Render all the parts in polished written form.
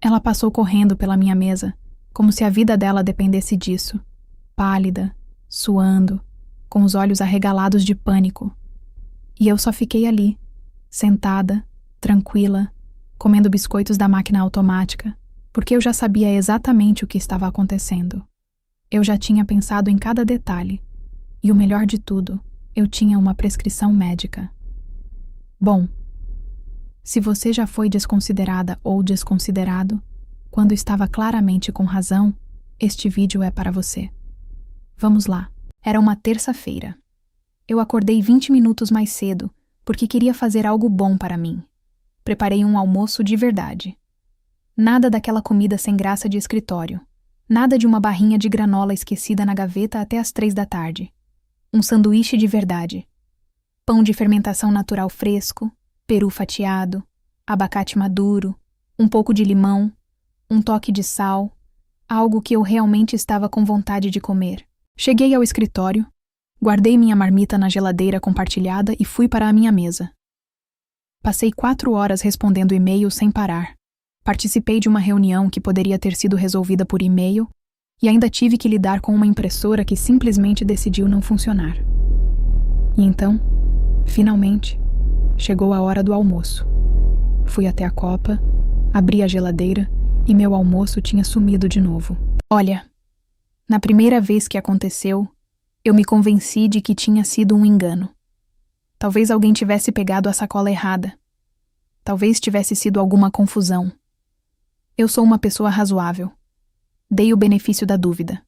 Ela passou correndo pela minha mesa, como se a vida dela dependesse disso, pálida, suando, com os olhos arregalados de pânico. E eu só fiquei ali, sentada, tranquila, comendo biscoitos da máquina automática, porque eu já sabia exatamente o que estava acontecendo. Eu já tinha pensado em cada detalhe, e o melhor de tudo, eu tinha uma prescrição médica. Bom, se você já foi desconsiderada ou desconsiderado, quando estava claramente com razão, este vídeo é para você. Vamos lá. Era uma terça-feira. Eu acordei 20 minutos mais cedo, porque queria fazer algo bom para mim. Preparei um almoço de verdade. Nada daquela comida sem graça de escritório. Nada de uma barrinha de granola esquecida na gaveta até as 3 da tarde. Um sanduíche de verdade. Pão de fermentação natural fresco, peru fatiado, abacate maduro, um pouco de limão, um toque de sal, algo que eu realmente estava com vontade de comer. Cheguei ao escritório, guardei minha marmita na geladeira compartilhada e fui para a minha mesa. Passei 4 horas respondendo e-mails sem parar. Participei de uma reunião que poderia ter sido resolvida por e-mail e ainda tive que lidar com uma impressora que simplesmente decidiu não funcionar. E então, finalmente, chegou a hora do almoço. Fui até a copa, abri a geladeira e meu almoço tinha sumido de novo. Olha, na primeira vez que aconteceu, eu me convenci de que tinha sido um engano. Talvez alguém tivesse pegado a sacola errada. Talvez tivesse sido alguma confusão. Eu sou uma pessoa razoável. Dei o benefício da dúvida.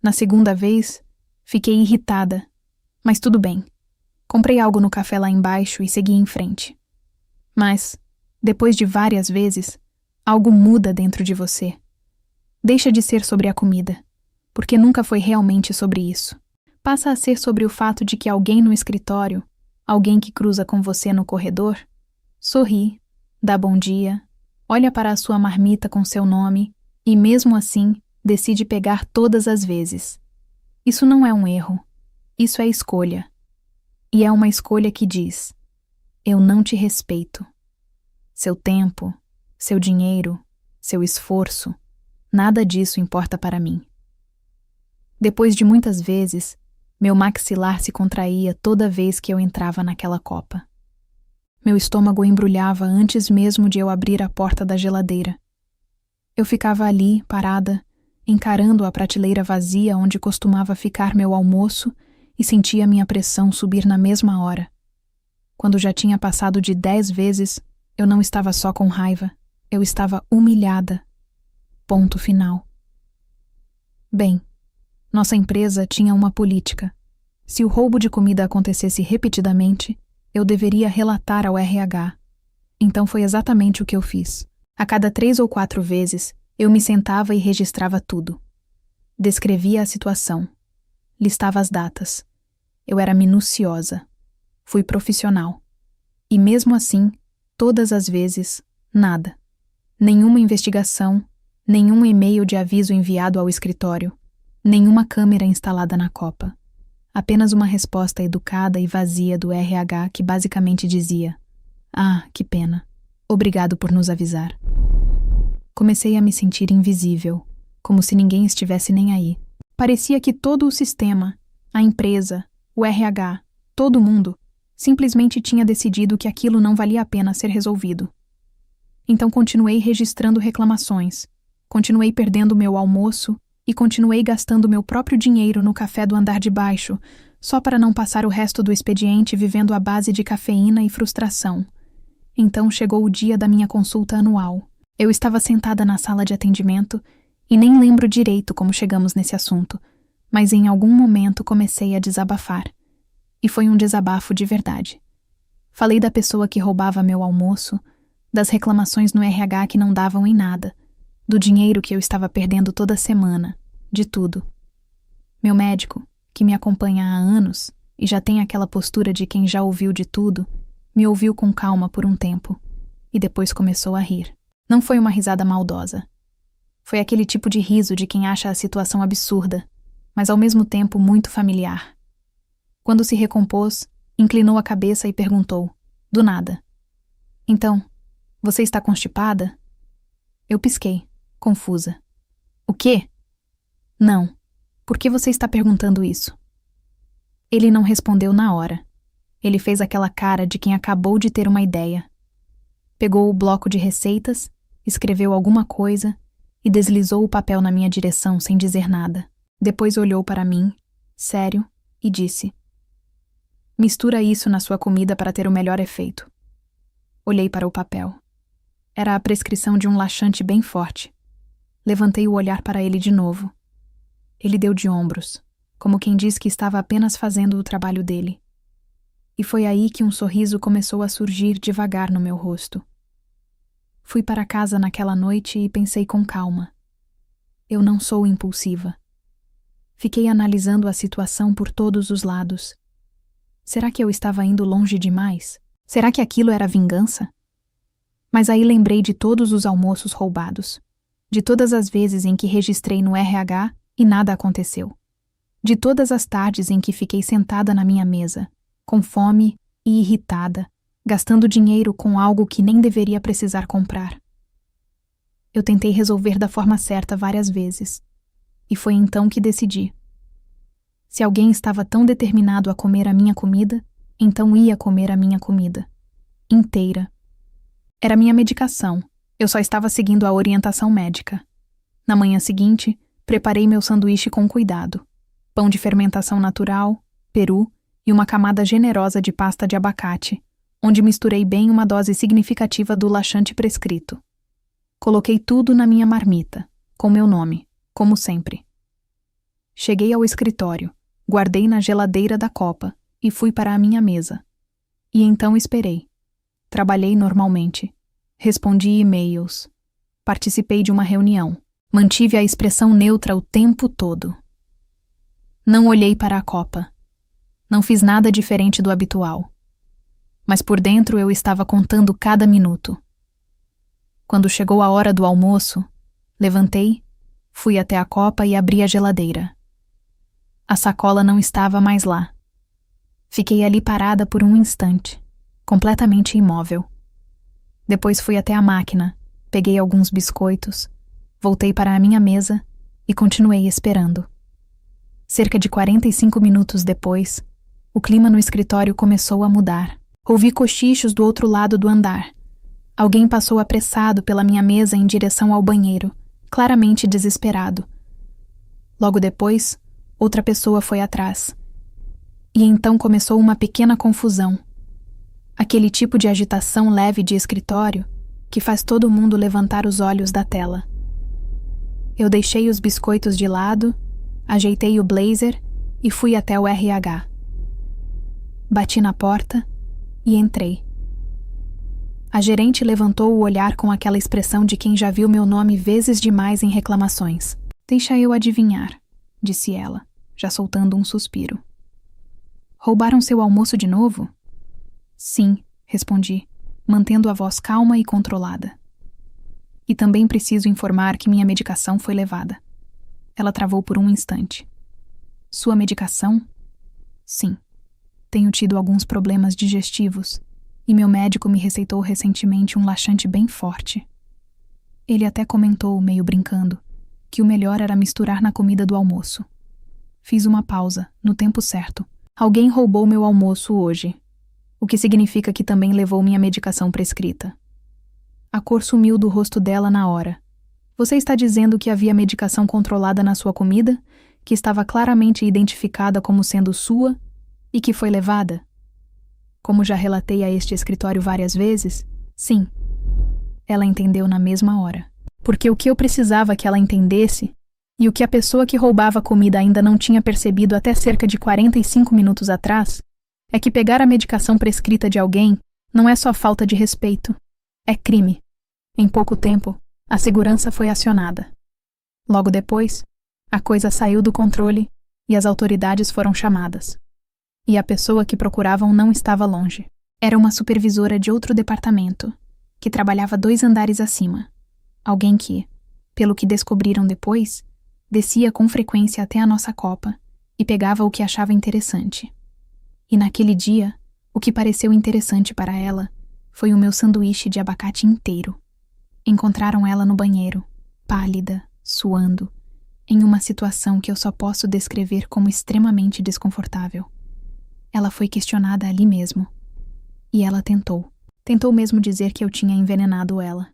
Na segunda vez, fiquei irritada. Mas tudo bem. Comprei algo no café lá embaixo e segui em frente. Mas, depois de várias vezes, algo muda dentro de você. Deixa de ser sobre a comida, porque nunca foi realmente sobre isso. Passa a ser sobre o fato de que alguém no escritório, alguém que cruza com você no corredor, sorri, dá bom dia, olha para a sua marmita com seu nome e, mesmo assim, decide pegar todas as vezes. Isso não é um erro. Isso é escolha. E é uma escolha que diz: eu não te respeito. Seu tempo, seu dinheiro, seu esforço, nada disso importa para mim. Depois de muitas vezes, meu maxilar se contraía toda vez que eu entrava naquela copa. Meu estômago embrulhava antes mesmo de eu abrir a porta da geladeira. Eu ficava ali, parada, encarando a prateleira vazia onde costumava ficar meu almoço e sentia minha pressão subir na mesma hora. Quando já tinha passado de 10 vezes, eu não estava só com raiva, eu estava humilhada. Ponto final. Bem, nossa empresa tinha uma política. Se o roubo de comida acontecesse repetidamente, eu deveria relatar ao RH. Então foi exatamente o que eu fiz. A cada 3 ou 4 vezes, eu me sentava e registrava tudo. Descrevia a situação. Listava as datas. Eu era minuciosa. Fui profissional. E mesmo assim, todas as vezes, nada. Nenhuma investigação, nenhum e-mail de aviso enviado ao escritório, nenhuma câmera instalada na copa. Apenas uma resposta educada e vazia do RH que basicamente dizia: "Ah, que pena. Obrigado por nos avisar." Comecei a me sentir invisível, como se ninguém estivesse nem aí. Parecia que todo o sistema, a empresa, o RH, todo mundo, simplesmente tinha decidido que aquilo não valia a pena ser resolvido. Então continuei registrando reclamações, continuei perdendo meu almoço e continuei gastando meu próprio dinheiro no café do andar de baixo, só para não passar o resto do expediente vivendo à base de cafeína e frustração. Então chegou o dia da minha consulta anual. Eu estava sentada na sala de atendimento e nem lembro direito como chegamos nesse assunto, mas em algum momento comecei a desabafar. E foi um desabafo de verdade. Falei da pessoa que roubava meu almoço, das reclamações no RH que não davam em nada, do dinheiro que eu estava perdendo toda semana, de tudo. Meu médico, que me acompanha há anos e já tem aquela postura de quem já ouviu de tudo, me ouviu com calma por um tempo e depois começou a rir. Não foi uma risada maldosa. Foi aquele tipo de riso de quem acha a situação absurda, mas ao mesmo tempo muito familiar. Quando se recompôs, inclinou a cabeça e perguntou, do nada: "Então, você está constipada?" Eu pisquei, confusa. O quê? Não. Por que você está perguntando isso? Ele não respondeu na hora. Ele fez aquela cara de quem acabou de ter uma ideia. Pegou o bloco de receitas, escreveu alguma coisa e deslizou o papel na minha direção sem dizer nada. Depois olhou para mim, sério, e disse: mistura isso na sua comida para ter o melhor efeito. Olhei para o papel. Era a prescrição de um laxante bem forte. Levantei o olhar para ele de novo. Ele deu de ombros, como quem diz que estava apenas fazendo o trabalho dele. E foi aí que um sorriso começou a surgir devagar no meu rosto. Fui para casa naquela noite e pensei com calma. Eu não sou impulsiva. Fiquei analisando a situação por todos os lados. Será que eu estava indo longe demais? Será que aquilo era vingança? Mas aí lembrei de todos os almoços roubados, de todas as vezes em que registrei no RH e nada aconteceu, de todas as tardes em que fiquei sentada na minha mesa, com fome e irritada, gastando dinheiro com algo que nem deveria precisar comprar. Eu tentei resolver da forma certa várias vezes, e foi então que decidi. Se alguém estava tão determinado a comer a minha comida, então ia comer a minha comida. Inteira. Era minha medicação. Eu só estava seguindo a orientação médica. Na manhã seguinte, preparei meu sanduíche com cuidado. Pão de fermentação natural, peru e uma camada generosa de pasta de abacate, onde misturei bem uma dose significativa do laxante prescrito. Coloquei tudo na minha marmita, com meu nome, como sempre. Cheguei ao escritório, guardei na geladeira da copa e fui para a minha mesa. E então esperei. Trabalhei normalmente. Respondi e-mails. Participei de uma reunião. Mantive a expressão neutra o tempo todo. Não olhei para a copa. Não fiz nada diferente do habitual. Mas por dentro eu estava contando cada minuto. Quando chegou a hora do almoço, levantei, fui até a copa e abri a geladeira. A sacola não estava mais lá. Fiquei ali parada por um instante, completamente imóvel. Depois fui até a máquina, peguei alguns biscoitos, voltei para a minha mesa e continuei esperando. Cerca de 45 minutos depois, o clima no escritório começou a mudar. Ouvi cochichos do outro lado do andar. Alguém passou apressado pela minha mesa em direção ao banheiro, claramente desesperado. Logo depois, outra pessoa foi atrás. E então começou uma pequena confusão. Aquele tipo de agitação leve de escritório que faz todo mundo levantar os olhos da tela. Eu deixei os biscoitos de lado, ajeitei o blazer e fui até o RH. Bati na porta e entrei. A gerente levantou o olhar com aquela expressão de quem já viu meu nome vezes demais em reclamações. Deixa eu adivinhar, disse ela, já soltando um suspiro. Roubaram seu almoço de novo? Sim, respondi, mantendo a voz calma e controlada. E também preciso informar que minha medicação foi levada. Ela travou por um instante. Sua medicação? Sim. Tenho tido alguns problemas digestivos e meu médico me receitou recentemente um laxante bem forte. Ele até comentou, meio brincando, que o melhor era misturar na comida do almoço. Fiz uma pausa, no tempo certo. Alguém roubou meu almoço hoje, o que significa que também levou minha medicação prescrita. A cor sumiu do rosto dela na hora. Você está dizendo que havia medicação controlada na sua comida, que estava claramente identificada como sendo sua e que foi levada? Como já relatei a este escritório várias vezes, sim. Ela entendeu na mesma hora. Porque o que eu precisava que ela entendesse, e o que a pessoa que roubava a comida ainda não tinha percebido até cerca de 45 minutos atrás, é que pegar a medicação prescrita de alguém não é só falta de respeito, é crime. Em pouco tempo, a segurança foi acionada. Logo depois, a coisa saiu do controle e as autoridades foram chamadas. E a pessoa que procuravam não estava longe. Era uma supervisora de outro departamento, que trabalhava 2 andares acima. Alguém que, pelo que descobriram depois, descia com frequência até a nossa copa e pegava o que achava interessante. E naquele dia, o que pareceu interessante para ela foi o meu sanduíche de abacate inteiro. Encontraram ela no banheiro, pálida, suando, em uma situação que eu só posso descrever como extremamente desconfortável. Ela foi questionada ali mesmo. E ela tentou. Tentou mesmo dizer que eu tinha envenenado ela.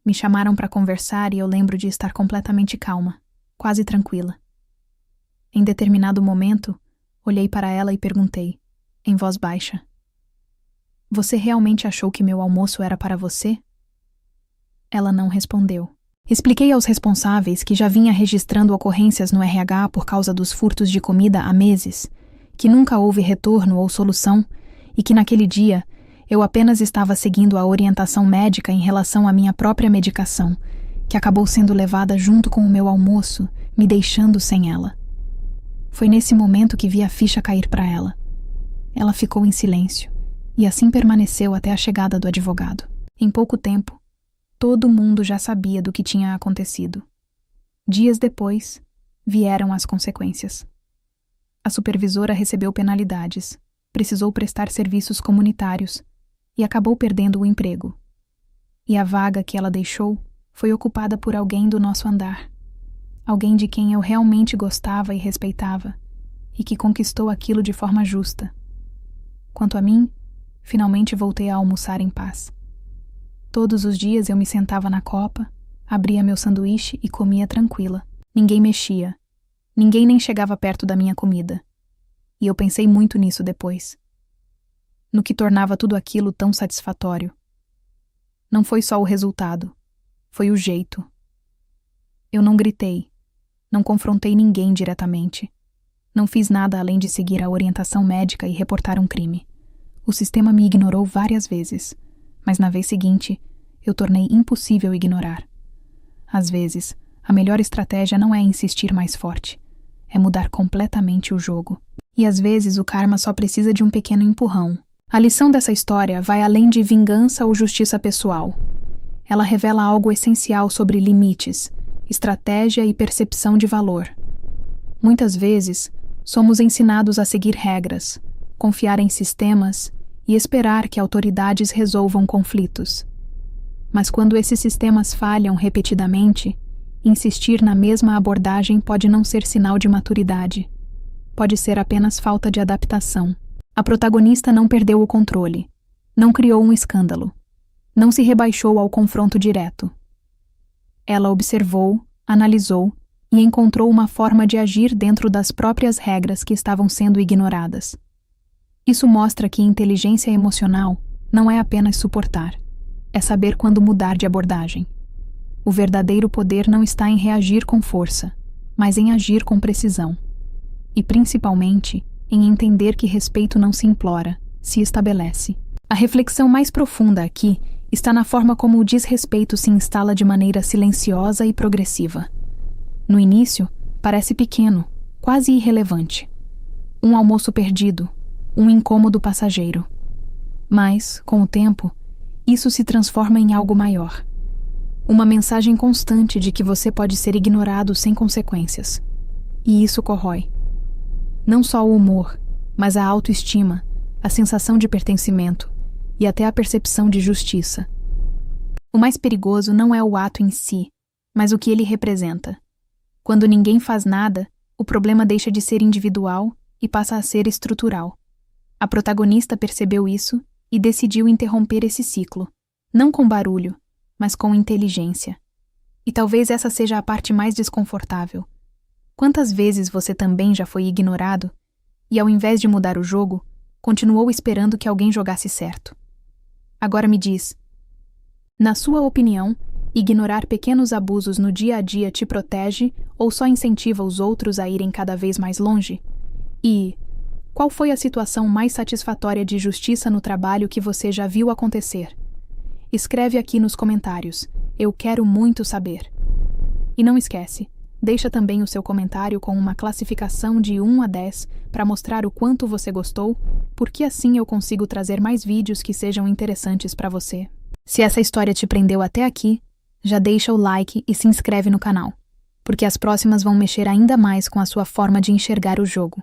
Me chamaram para conversar e eu lembro de estar completamente calma, quase tranquila. Em determinado momento, olhei para ela e perguntei, em voz baixa: "Você realmente achou que meu almoço era para você?" Ela não respondeu. Expliquei aos responsáveis que já vinha registrando ocorrências no RH por causa dos furtos de comida há meses, que nunca houve retorno ou solução e que naquele dia eu apenas estava seguindo a orientação médica em relação à minha própria medicação, que acabou sendo levada junto com o meu almoço, me deixando sem ela. Foi nesse momento que vi a ficha cair para ela. Ela ficou em silêncio e assim permaneceu até a chegada do advogado. Em pouco tempo, todo mundo já sabia do que tinha acontecido. Dias depois, vieram as consequências. A supervisora recebeu penalidades, precisou prestar serviços comunitários e acabou perdendo o emprego. E a vaga que ela deixou foi ocupada por alguém do nosso andar. Alguém de quem eu realmente gostava e respeitava, e que conquistou aquilo de forma justa. Quanto a mim, finalmente voltei a almoçar em paz. Todos os dias eu me sentava na copa, abria meu sanduíche e comia tranquila. Ninguém mexia. Ninguém nem chegava perto da minha comida. E eu pensei muito nisso depois. No que tornava tudo aquilo tão satisfatório. Não foi só o resultado, foi o jeito. Eu não gritei, não confrontei ninguém diretamente. Não fiz nada além de seguir a orientação médica e reportar um crime. O sistema me ignorou várias vezes, mas na vez seguinte, eu tornei impossível ignorar. Às vezes, a melhor estratégia não é insistir mais forte, é mudar completamente o jogo. E às vezes o karma só precisa de um pequeno empurrão. A lição dessa história vai além de vingança ou justiça pessoal. Ela revela algo essencial sobre limites, estratégia e percepção de valor. Muitas vezes, somos ensinados a seguir regras, confiar em sistemas e esperar que autoridades resolvam conflitos. Mas quando esses sistemas falham repetidamente, insistir na mesma abordagem pode não ser sinal de maturidade. Pode ser apenas falta de adaptação. A protagonista não perdeu o controle, não criou um escândalo, não se rebaixou ao confronto direto. Ela observou, analisou e encontrou uma forma de agir dentro das próprias regras que estavam sendo ignoradas. Isso mostra que inteligência emocional não é apenas suportar, é saber quando mudar de abordagem. O verdadeiro poder não está em reagir com força, mas em agir com precisão. E, principalmente, em entender que respeito não se implora, se estabelece. A reflexão mais profunda aqui está na forma como o desrespeito se instala de maneira silenciosa e progressiva. No início, parece pequeno, quase irrelevante. Um almoço perdido, um incômodo passageiro. Mas, com o tempo, isso se transforma em algo maior. Uma mensagem constante de que você pode ser ignorado sem consequências. E isso corrói. Não só o humor, mas a autoestima, a sensação de pertencimento e até a percepção de justiça. O mais perigoso não é o ato em si, mas o que ele representa. Quando ninguém faz nada, o problema deixa de ser individual e passa a ser estrutural. A protagonista percebeu isso e decidiu interromper esse ciclo, não com barulho, mas com inteligência. E talvez essa seja a parte mais desconfortável. Quantas vezes você também já foi ignorado e, ao invés de mudar o jogo, continuou esperando que alguém jogasse certo? Agora me diz, na sua opinião, ignorar pequenos abusos no dia a dia te protege ou só incentiva os outros a irem cada vez mais longe? E qual foi a situação mais satisfatória de justiça no trabalho que você já viu acontecer? Escreve aqui nos comentários, eu quero muito saber. E não esquece, deixa também o seu comentário com uma classificação de 1 a 10 para mostrar o quanto você gostou, porque assim eu consigo trazer mais vídeos que sejam interessantes para você. Se essa história te prendeu até aqui, já deixa o like e se inscreve no canal, porque as próximas vão mexer ainda mais com a sua forma de enxergar o jogo.